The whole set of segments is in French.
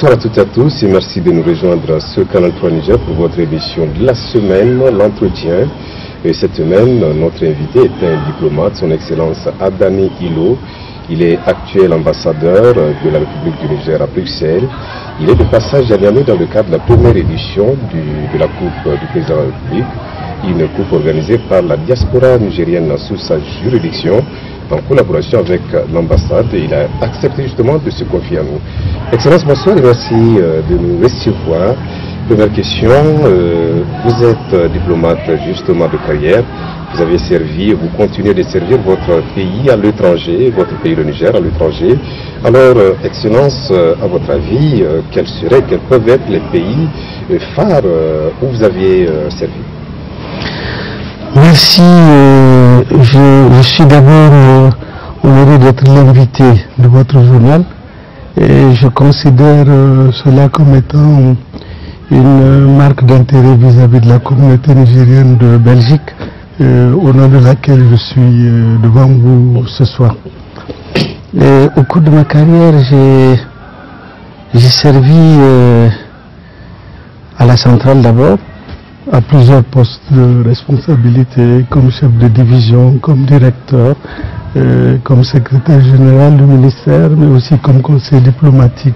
Bonsoir à toutes et à tous et merci de nous rejoindre sur Canal 3 Niger pour votre émission de la semaine, l'entretien. Et cette semaine, notre invité est un diplomate, son Excellence Adani Ilo. Il est actuel ambassadeur de la République du Niger à Bruxelles. Il est de passage à Niamey dans le cadre de la première édition de la Coupe du Président de la République, une coupe organisée par la diaspora nigérienne sous sa juridiction, en collaboration avec l'ambassade. Il a accepté justement de se confier à nous. Excellence, bonsoir et merci de nous recevoir. Première question, vous êtes diplomate justement de carrière. Vous avez servi et vous continuez de servir votre pays à l'étranger, votre pays le Niger à l'étranger. Alors, Excellence, à votre avis, quels peuvent être les pays phares où vous aviez servi? Merci. Je suis d'abord honoré d'être l'invité de votre journal et je considère cela comme étant une marque d'intérêt vis-à-vis de la communauté nigérienne de Belgique, au nom de laquelle je suis devant vous ce soir. Et au cours de ma carrière, j'ai servi à la centrale d'abord, à plusieurs postes de responsabilité, comme chef de division, comme directeur, comme secrétaire général du ministère, mais aussi comme conseiller diplomatique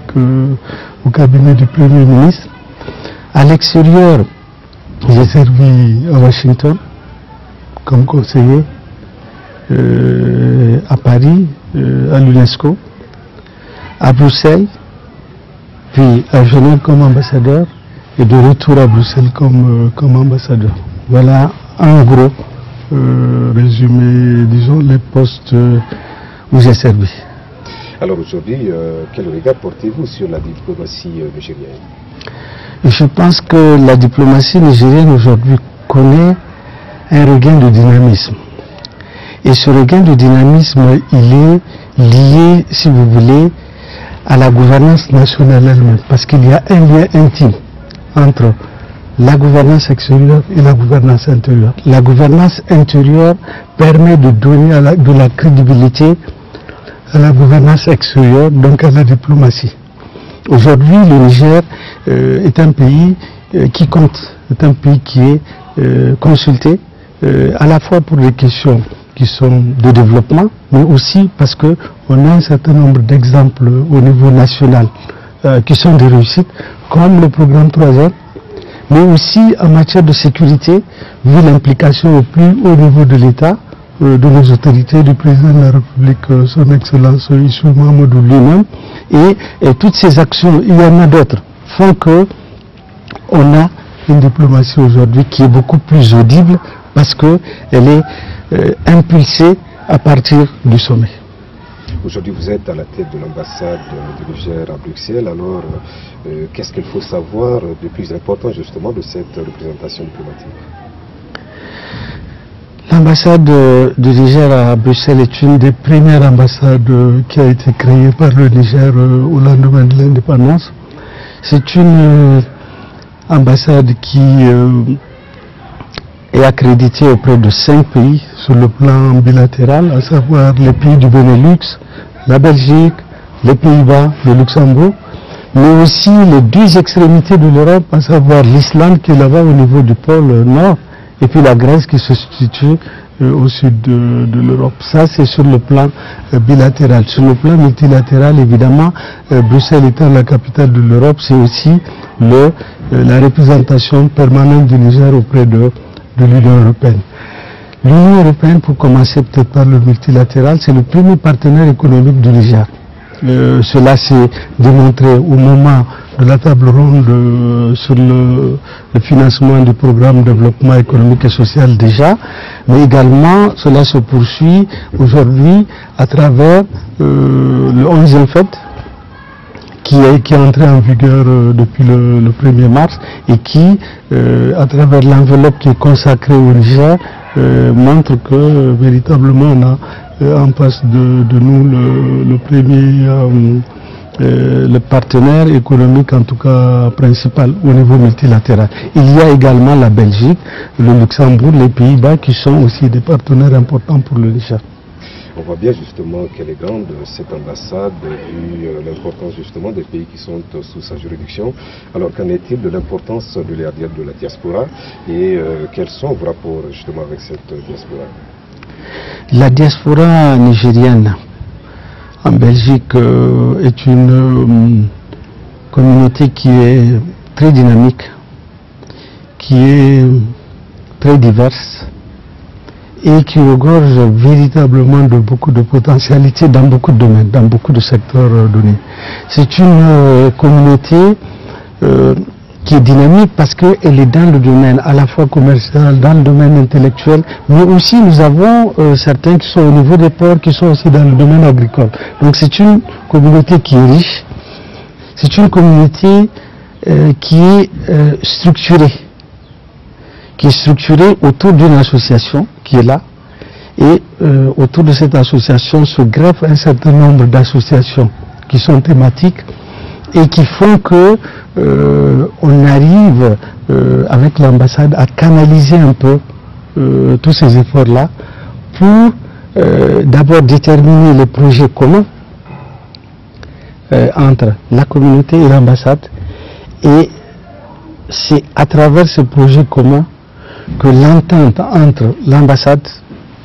au cabinet du Premier ministre. À l'extérieur, j'ai servi à Washington comme conseiller, à Paris, à l'UNESCO, à Bruxelles, puis à Genève comme ambassadeur, et de retour à Bruxelles comme ambassadeur. Voilà en gros résumé, disons, les postes où j'ai servi. Alors aujourd'hui, quel regard portez-vous sur la diplomatie nigérienne? Je pense que la diplomatie nigérienne aujourd'hui connaît un regain de dynamisme. Et ce regain de dynamisme, il est lié, si vous voulez, à la gouvernance nationale elle-même, parce qu'il y a un lien intime entre la gouvernance extérieure et la gouvernance intérieure. La gouvernance intérieure permet de donner de la crédibilité à la gouvernance extérieure, donc à la diplomatie. Aujourd'hui, le Niger est un pays qui compte, est un pays qui est consulté à la fois pour des questions qui sont de développement, mais aussi parce qu'on a un certain nombre d'exemples au niveau national qui sont des réussites, comme le programme 3R, mais aussi en matière de sécurité, vu l'implication au plus haut niveau de l'État, de nos autorités, du président de la République, son Excellence Issou Mahamadou lui-même, et toutes ces actions, il y en a d'autres, font qu'on a une diplomatie aujourd'hui qui est beaucoup plus audible parce qu'elle est impulsée à partir du sommet. Aujourd'hui, vous êtes à la tête de l'ambassade du Niger à Bruxelles. Alors, qu'est-ce qu'il faut savoir de plus important justement de cette représentation diplomatique? L'ambassade du Niger à Bruxelles est une des premières ambassades qui a été créée par le Niger au lendemain de l'indépendance. C'est une ambassade qui est accréditée auprès de 5 pays sur le plan bilatéral, à savoir les pays du Benelux, la Belgique, les Pays-Bas, le Luxembourg, mais aussi les 2 extrémités de l'Europe, à savoir l'Islande qui est là-bas au niveau du pôle Nord, et puis la Grèce qui se situe au sud de l'Europe. Ça, c'est sur le plan bilatéral. Sur le plan multilatéral, évidemment, Bruxelles étant la capitale de l'Europe, c'est aussi la représentation permanente du Niger auprès de l'Union européenne. L'Union européenne, pour commencer peut-être par le multilatéral, c'est le premier partenaire économique du Niger. Cela s'est démontré au moment de la table ronde sur le financement du programme de développement économique et social déjà, mais également cela se poursuit aujourd'hui à travers le 11e FED qui est entré en vigueur depuis le 1er mars et qui, à travers l'enveloppe qui est consacrée au Niger, montre que véritablement on a en face de nous le premier le partenaire économique en tout cas principal au niveau multilatéral. Il y a également la Belgique, le Luxembourg, les Pays-Bas qui sont aussi des partenaires importants pour le Niger. On voit bien justement qu'elle est grande, cette ambassade, vu l'importance justement des pays qui sont sous sa juridiction. Alors qu'en est-il de l'importance de la diaspora et quels sont vos rapports justement avec cette diaspora? La diaspora nigérienne en Belgique est une communauté qui est très dynamique, qui est très diverse et qui regorge véritablement de beaucoup de potentialités dans beaucoup de domaines, dans beaucoup de secteurs donnés. C'est une communauté qui est dynamique parce qu'elle est dans le domaine à la fois commercial, dans le domaine intellectuel, mais aussi nous avons certains qui sont au niveau des ports, qui sont aussi dans le domaine agricole. Donc c'est une communauté qui est riche, c'est une communauté qui est structurée autour d'une association qui est là, et autour de cette association se greffent un certain nombre d'associations qui sont thématiques et qui font que on arrive avec l'ambassade à canaliser un peu tous ces efforts-là pour d'abord déterminer les projets communs entre la communauté et l'ambassade, et c'est à travers ce projet commun que l'entente entre l'ambassade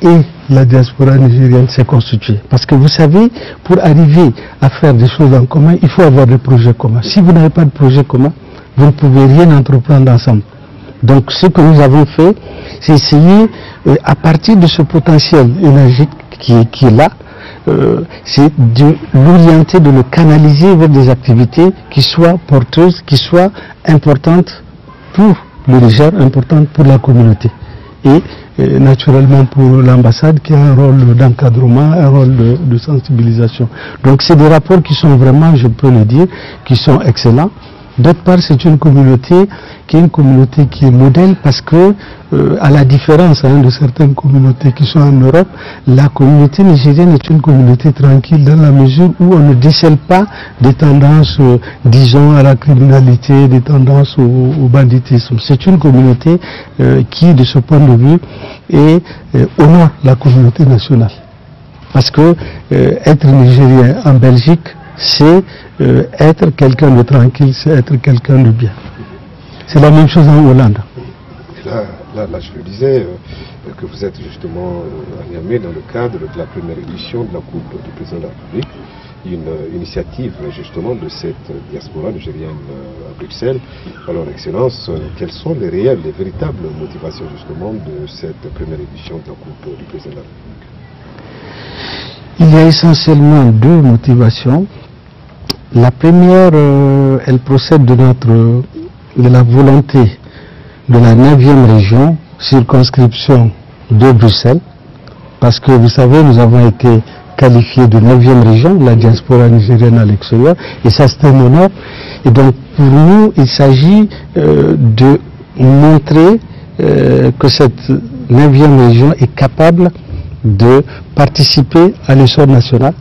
et la diaspora nigérienne s'est constituée. Parce que vous savez, pour arriver à faire des choses en commun, il faut avoir des projets communs. Si vous n'avez pas de projet commun, vous ne pouvez rien entreprendre ensemble. Donc ce que nous avons fait, c'est essayer, à partir de ce potentiel énergique qui est là, c'est de l'orienter, de le canaliser vers des activités qui soient porteuses, qui soient importantes pour le Niger, importantes pour la communauté. Et naturellement pour l'ambassade qui a un rôle d'encadrement, un rôle de sensibilisation. Donc c'est des rapports qui sont vraiment, je peux le dire, qui sont excellents. D'autre part, c'est une communauté qui est modèle parce que, à la différence de certaines communautés qui sont en Europe, la communauté nigérienne est une communauté tranquille dans la mesure où on ne décèle pas des tendances, disons, à la criminalité, des tendances au banditisme. C'est une communauté qui, de ce point de vue, honore la communauté nationale. Parce que être nigérien en Belgique, c'est être quelqu'un de tranquille, c'est être quelqu'un de bien. C'est la même chose en Hollande. Là, je le disais, que vous êtes justement à Niamey dans le cadre de la première édition de la Coupe du Président de la République, une initiative justement de cette diaspora nigérienne à Bruxelles. Alors, Excellence, quelles sont les réelles, les véritables motivations justement de cette première édition de la Coupe du Président de la République? Il y a essentiellement deux motivations. La première, elle procède de la volonté de la 9e région, circonscription de Bruxelles, parce que vous savez, nous avons été qualifiés de 9e région, la diaspora nigérienne à l'extérieur, et ça c'est un honneur. Et donc pour nous, il s'agit de montrer que cette 9e région est capable de participer à l'essor national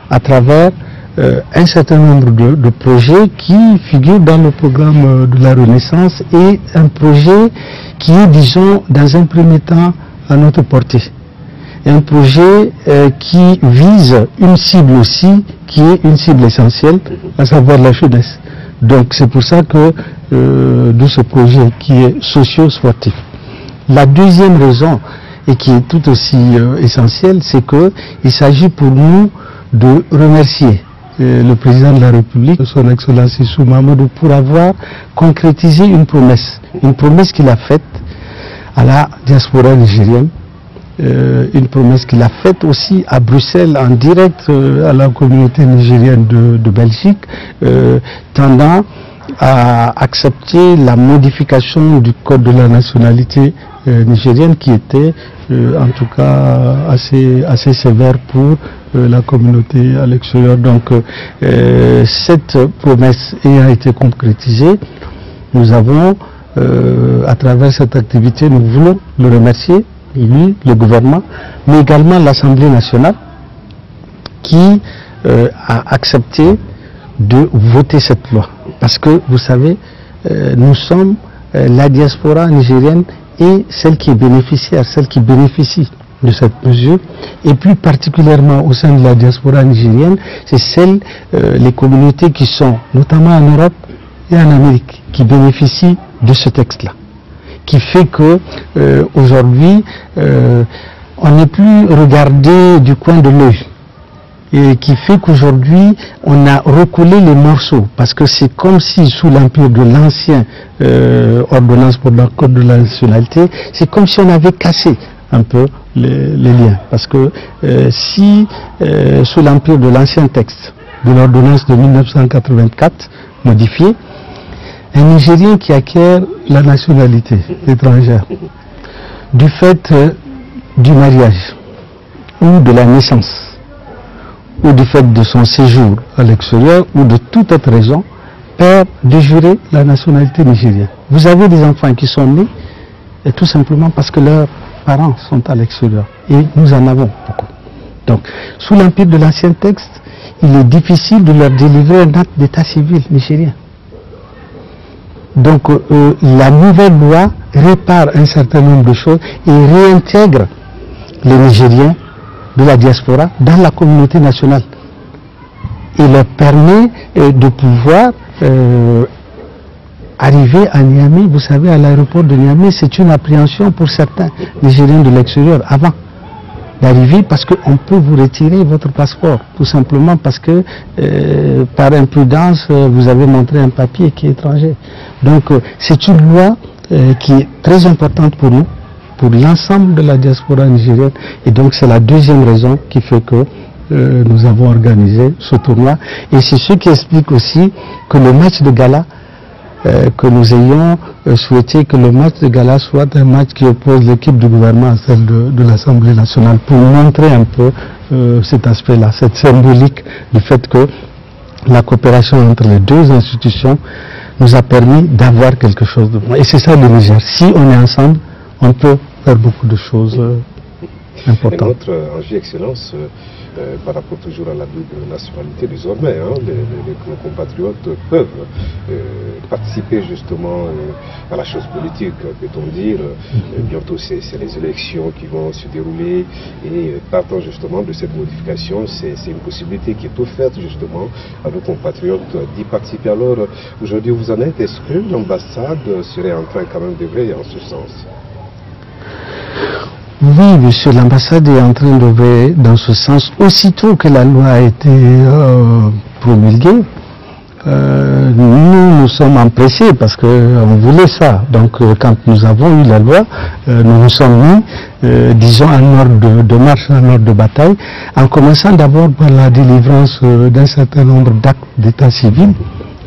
à travers un certain nombre de projets qui figurent dans le programme de la Renaissance, et un projet qui est, disons, dans un premier temps à notre portée. Un projet qui vise une cible aussi, qui est une cible essentielle, à savoir la jeunesse. Donc c'est pour ça que de ce projet qui est socio-sportif. La deuxième raison, et qui est tout aussi essentielle, c'est qu'il s'agit pour nous de remercier le président de la République, son Excellence Issou Mahamadou, pour avoir concrétisé une promesse qu'il a faite à la diaspora nigérienne, une promesse qu'il a faite aussi à Bruxelles en direct à la communauté nigérienne de Belgique, tendant à accepter la modification du code de la nationalité nigérienne qui était en tout cas assez sévère pour la communauté à l'extérieur. Donc cette promesse ayant été concrétisée, nous avons à travers cette activité, nous voulons le remercier, lui, le gouvernement, mais également l'Assemblée nationale qui a accepté de voter cette loi. Parce que vous savez, nous sommes la diaspora nigérienne et celle qui est bénéficiaire, celle qui bénéficie de cette mesure, et plus particulièrement au sein de la diaspora nigérienne, c'est les communautés qui sont notamment en Europe et en Amérique, qui bénéficient de ce texte-là, qui fait que aujourd'hui, on n'est plus regardé du coin de l'œil, et qui fait qu'aujourd'hui, on a recollé les morceaux, parce que c'est comme si sous l'empire de l'ancien ordonnance pour le code de la nationalité, c'est comme si on avait cassé un peu les liens, parce que si sous l'empire de l'ancien texte de l'ordonnance de 1984 modifiée, un Nigérien qui acquiert la nationalité étrangère du fait du mariage ou de la naissance ou du fait de son séjour à l'extérieur ou de toute autre raison, perd de jure la nationalité nigérienne. Vous avez des enfants qui sont nés et tout simplement parce que leurs parents sont à l'extérieur, et nous en avons beaucoup. Donc, sous l'empire de l'ancien texte, il est difficile de leur délivrer un acte d'état civil nigérien. Donc, la nouvelle loi répare un certain nombre de choses et réintègre les Nigériens de la diaspora dans la communauté nationale. Il leur permet de pouvoir arriver à Niamey. Vous savez, à l'aéroport de Niamey, c'est une appréhension pour certains Nigériens de l'extérieur avant d'arriver, parce qu'on peut vous retirer votre passeport, tout simplement parce que par imprudence, vous avez montré un papier qui est étranger. Donc c'est une loi qui est très importante pour nous, pour l'ensemble de la diaspora nigérienne, et donc c'est la deuxième raison qui fait que nous avons organisé ce tournoi, et c'est ce qui explique aussi que le match de gala, que nous ayons souhaité que le match de gala soit un match qui oppose l'équipe du gouvernement à celle de l'Assemblée nationale, pour montrer un peu cet aspect-là, cette symbolique du fait que la coopération entre les deux institutions nous a permis d'avoir quelque chose de bon. Et c'est ça le Niger. Si on est ensemble, on peut faire beaucoup de choses importantes. Et notre enjeu, Excellence, par rapport toujours à la double nationalité, désormais, nos compatriotes peuvent participer justement à la chose politique, peut-on dire. Bientôt, c'est les élections qui vont se dérouler, et partant justement de cette modification, c'est une possibilité qui est offerte justement à nos compatriotes d'y participer. Alors, aujourd'hui, vous en êtes, est-ce que l'ambassade serait en train quand même d'œuvrer en ce sens? Oui, monsieur, l'ambassade est en train d'œuvrer dans ce sens. Aussitôt que la loi a été promulguée, nous sommes empressés parce qu'on voulait ça. Donc, quand nous avons eu la loi, nous nous sommes mis, disons, en ordre de marche, en ordre de bataille, en commençant d'abord par la délivrance d'un certain nombre d'actes d'état civil,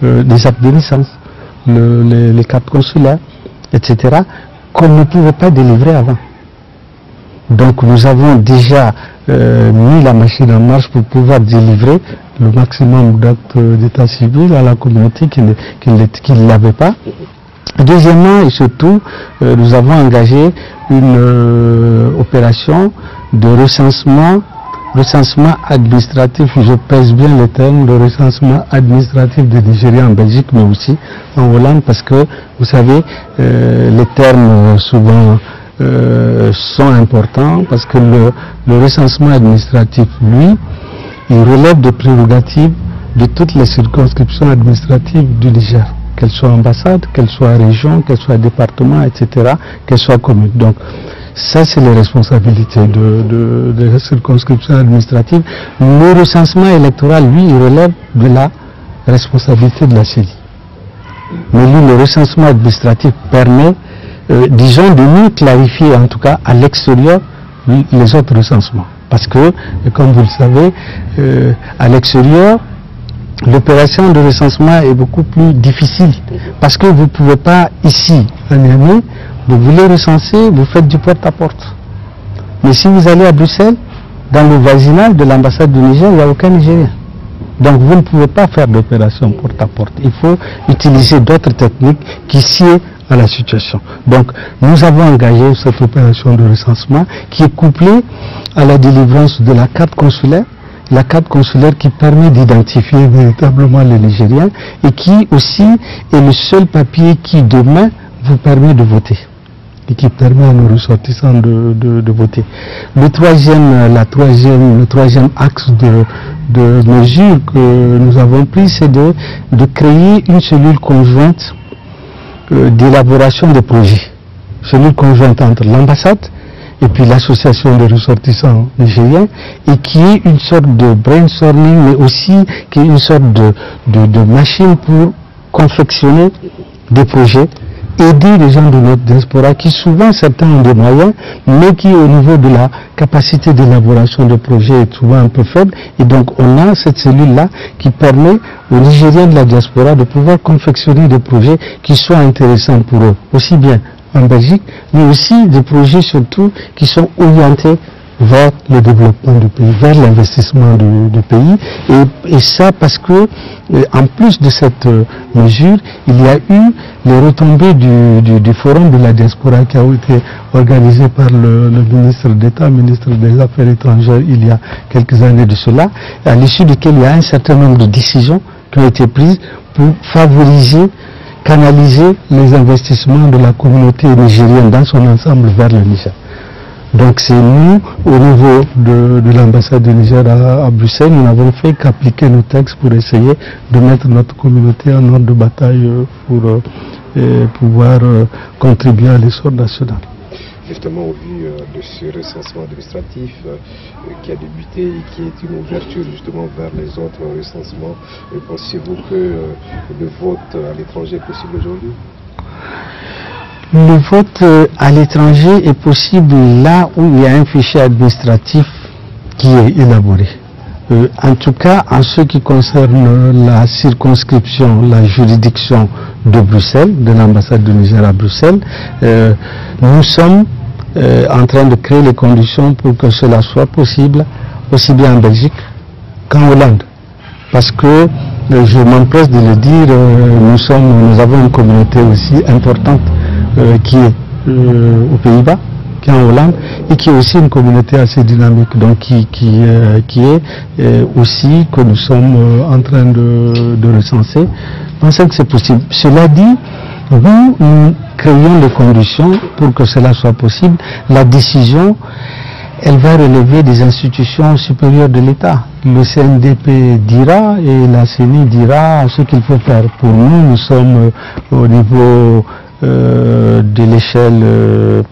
des actes de naissance, les cartes consulaires, etc., qu'on ne pouvait pas délivrer avant. Donc nous avons déjà mis la machine en marche pour pouvoir délivrer le maximum d'actes d'état civil à la communauté qui ne l'avait pas. Deuxièmement et surtout, nous avons engagé une opération de recensement administratif, je pèse bien le terme, de recensement administratif des Nigériens en Belgique, mais aussi en Hollande, parce que vous savez, les termes souvent sont importants, parce que le recensement administratif, lui, il relève des prérogatives de toutes les circonscriptions administratives du Niger, qu'elles soient ambassades, qu'elles soient régions, qu'elles soient départements, etc., qu'elles soient communes. Donc, ça, c'est les responsabilités de la circonscription administrative. Le recensement électoral, lui, il relève de la responsabilité de la CENI. Mais lui, le recensement administratif permet, disons, de mieux clarifier, en tout cas, à l'extérieur, les autres recensements. Parce que, comme vous le savez, à l'extérieur, l'opération de recensement est beaucoup plus difficile. Parce que vous ne pouvez pas, ici, à Niamey, vous voulez recenser, vous faites du porte-à-porte. Mais si vous allez à Bruxelles, dans le voisinage de l'ambassade du Niger, il n'y a aucun Nigérien. Donc vous ne pouvez pas faire d'opération porte-à-porte. Il faut utiliser d'autres techniques qui sied à la situation. Donc nous avons engagé cette opération de recensement qui est couplée à la délivrance de la carte consulaire qui permet d'identifier véritablement les Nigériens et qui aussi est le seul papier qui demain vous permet de voter. et qui permet à nos ressortissants de voter. Le troisième axe de mesures que nous avons pris, c'est de créer une cellule conjointe d'élaboration des projets. Cellule conjointe entre l'ambassade et puis l'association des ressortissants nigériens, et qui est une sorte de brainstorming, mais aussi qui est une sorte de machine pour confectionner des projets, aider les gens de notre diaspora qui souvent certains ont des moyens, mais qui au niveau de la capacité d'élaboration de projets est souvent un peu faible, et donc on a cette cellule-là qui permet aux Nigériens de la diaspora de pouvoir confectionner des projets qui soient intéressants pour eux, aussi bien en Belgique, mais aussi des projets surtout qui sont orientés vers le développement du pays, vers l'investissement du pays, et ça parce que en plus de cette mesure, il y a eu les retombées du forum de la diaspora qui a été organisé par le ministre d'État, ministre des Affaires étrangères il y a quelques années de cela, à l'issue duquel il y a un certain nombre de décisions qui ont été prises pour favoriser, canaliser les investissements de la communauté nigérienne dans son ensemble vers le Niger. Donc c'est nous, au niveau de l'ambassade du Niger à Bruxelles, nous n'avons fait qu'appliquer nos textes pour essayer de mettre notre communauté en ordre de bataille pour pouvoir contribuer à l'essor national. Justement, au vu de ce recensement administratif qui a débuté et qui est une ouverture justement vers les autres recensements, pensez-vous que le vote à l'étranger est possible aujourd'hui? Le vote à l'étranger est possible là où il y a un fichier administratif qui est élaboré. En tout cas, en ce qui concerne la circonscription, la juridiction de Bruxelles, de l'ambassade du Niger à Bruxelles, nous sommes en train de créer les conditions pour que cela soit possible, aussi bien en Belgique qu'en Hollande. Parce que, je m'empresse de le dire, nous avons une communauté aussi importante qui est aux Pays-Bas, qui est en Hollande, et qui est aussi une communauté assez dynamique, donc qui est aussi que nous sommes en train de recenser. Je pense que c'est possible. Cela dit, nous créons les conditions pour que cela soit possible. La décision, elle va relever des institutions supérieures de l'État. Le CNDP dira et la CENI dira ce qu'il faut faire. Pour nous, nous sommes au niveau de l'échelle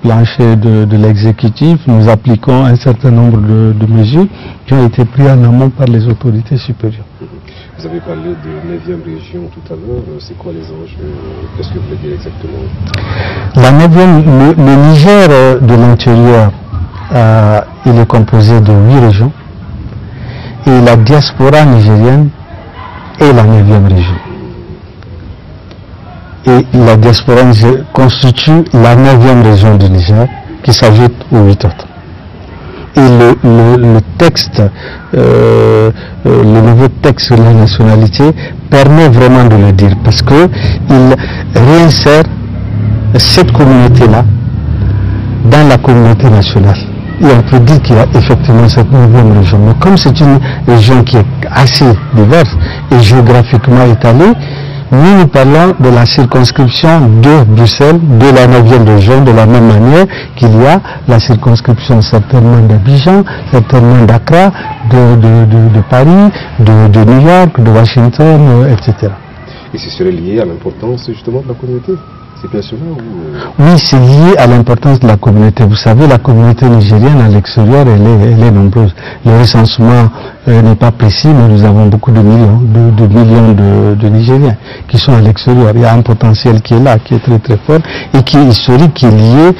plancher de l'exécutif. Nous appliquons un certain nombre de mesures qui ont été prises en amont par les autorités supérieures. Vous avez parlé de 9e région tout à l'heure. C'est quoi les enjeux? Qu'est-ce que vous voulez dire exactement? La 9e, le Niger de l'intérieur, il est composé de 8 régions. Et la diaspora nigérienne est la 9e région. Et la diaspora nigérienne constitue la 9e région du Niger qui s'ajoute aux 8 autres. Et le texte, le nouveau texte sur la nationalité permet vraiment de le dire parce que il réinsère cette communauté-là dans la communauté nationale. Et on peut dire qu'il y a effectivement cette 9e région. Mais comme c'est une région qui est assez diverse et géographiquement étalée, nous parlons de la circonscription de Bruxelles, de la 9e région, de la même manière qu'il y a la circonscription certainement d'Abidjan, certainement d'Accra, de Paris, de New York, de Washington, etc. Et ce serait lié à l'importance justement de la communauté? C'est bien cela ou... Oui, c'est lié à l'importance de la communauté. Vous savez, la communauté nigérienne à l'extérieur, elle est nombreuse. Le recensement n'est pas précis, mais nous avons beaucoup de millions de Nigériens qui sont à l'extérieur. Il y a un potentiel qui est là, qui est très très fort et qui est historique, qui est lié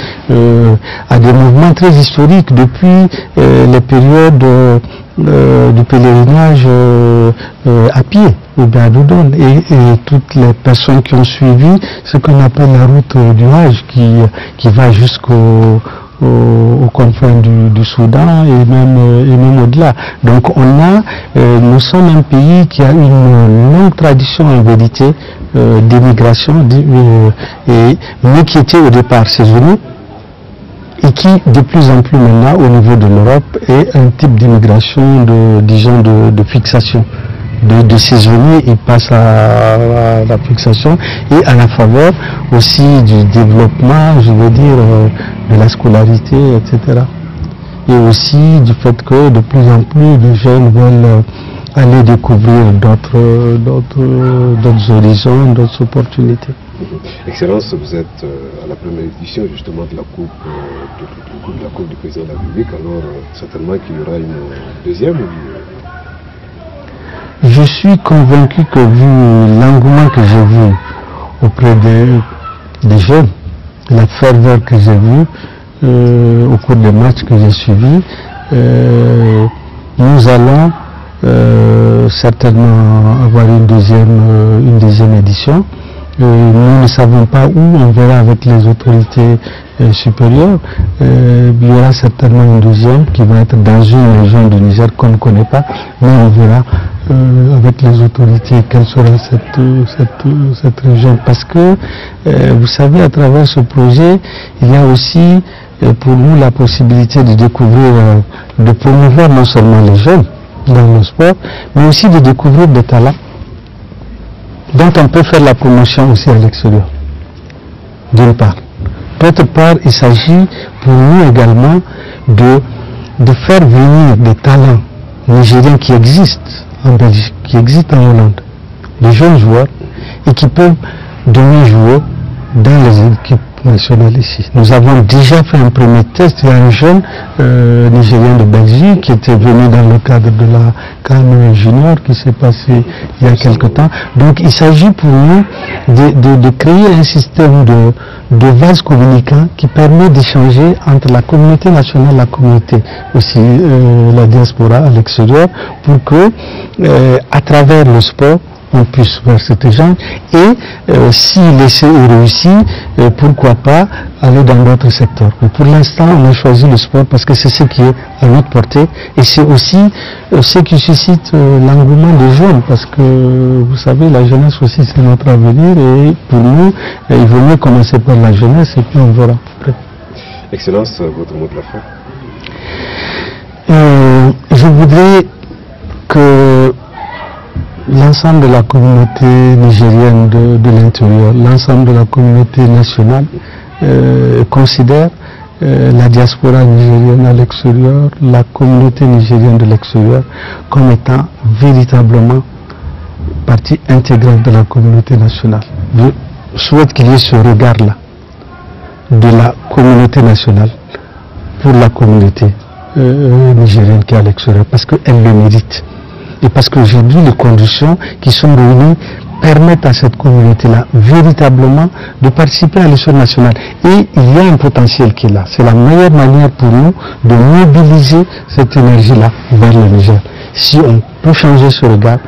à des mouvements très historiques depuis les périodes du pèlerinage à pied ou bien à Doudoune et toutes les personnes qui ont suivi ce qu'on appelle la route du Hajj qui va jusqu'aux confins du Soudan et même au-delà. Donc nous sommes un pays qui a une longue tradition en vérité d'immigration mais qui était au départ saisonnier et qui de plus en plus maintenant au niveau de l'Europe est un type d'immigration de fixation. de saisonniers, il passe à la fixation et à la faveur aussi du développement, je veux dire, de la scolarité, etc. Et aussi du fait que de plus en plus de jeunes veulent aller découvrir d'autres horizons, d'autres opportunités. Excellence, vous êtes à la première édition justement de la Coupe du Président de la République, alors certainement qu'il y aura une deuxième. Je suis convaincu que vu l'engouement que j'ai vu auprès des jeunes, la ferveur que j'ai vue au cours des matchs que j'ai suivis, nous allons certainement avoir une deuxième édition. Nous ne savons pas où, on verra avec les autorités supérieures. Il y aura certainement une deuxième qui va être dans une région du Niger qu'on ne connaît pas, mais on verra avec les autorités quelle sera cette région. Parce que, vous savez, à travers ce projet, il y a aussi pour nous la possibilité de découvrir, de promouvoir non seulement les jeunes dans le sport, mais aussi de découvrir des talents dont on peut faire la promotion aussi à l'extérieur, d'une part. D'autre part, il s'agit pour nous également de faire venir des talents nigériens qui existent en Belgique, qui existent en Hollande, des jeunes joueurs, et qui peuvent devenir joueurs dans les équipes nationales ici. Nous avons déjà fait un premier test. Il y a un jeune Nigérien de Belgique qui était venu dans le cadre de la CAN Junior qui s'est passé il y a quelque temps. Donc il s'agit pour nous de créer un système de vase communicant qui permet d'échanger entre la communauté nationale et la communauté aussi la diaspora à l'extérieur pour que à travers le sport on puisse voir cet échange et si l'essai est réussi, pourquoi pas aller dans d'autres secteurs. Mais pour l'instant, on a choisi le sport parce que c'est ce qui est à notre portée et c'est aussi ce qui suscite l'engouement des jeunes parce que vous savez, la jeunesse aussi c'est notre avenir et pour nous, il vaut mieux commencer par la jeunesse et puis on verra après. Excellence, votre mot de la fin. Je voudrais que l'ensemble de la communauté nigérienne de l'intérieur, l'ensemble de la communauté nationale considère la diaspora nigérienne à l'extérieur, la communauté nigérienne de l'extérieur comme étant véritablement partie intégrante de la communauté nationale. Je souhaite qu'il y ait ce regard-là de la communauté nationale pour la communauté nigérienne qui est à l'extérieur parce qu'elle le mérite. Et parce qu'aujourd'hui, les conditions qui sont réunies permettent à cette communauté-là véritablement de participer à l'histoire nationale. Et il y a un potentiel qui est là. C'est la meilleure manière pour nous de mobiliser cette énergie-là vers le Niger. Si on peut changer ce regard,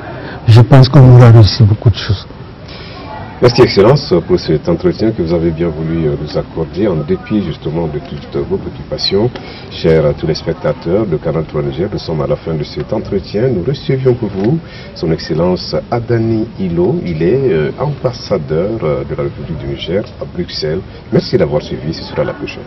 je pense qu'on aura réussi beaucoup de choses. Merci Excellence pour cet entretien que vous avez bien voulu nous accorder en dépit justement de toutes vos préoccupations. Chers à tous les spectateurs de Canal 3 Niger, nous sommes à la fin de cet entretien. Nous recevions pour vous son Excellence Adani Ilo. Il est ambassadeur de la République du Niger à Bruxelles. Merci d'avoir suivi, ce sera la prochaine.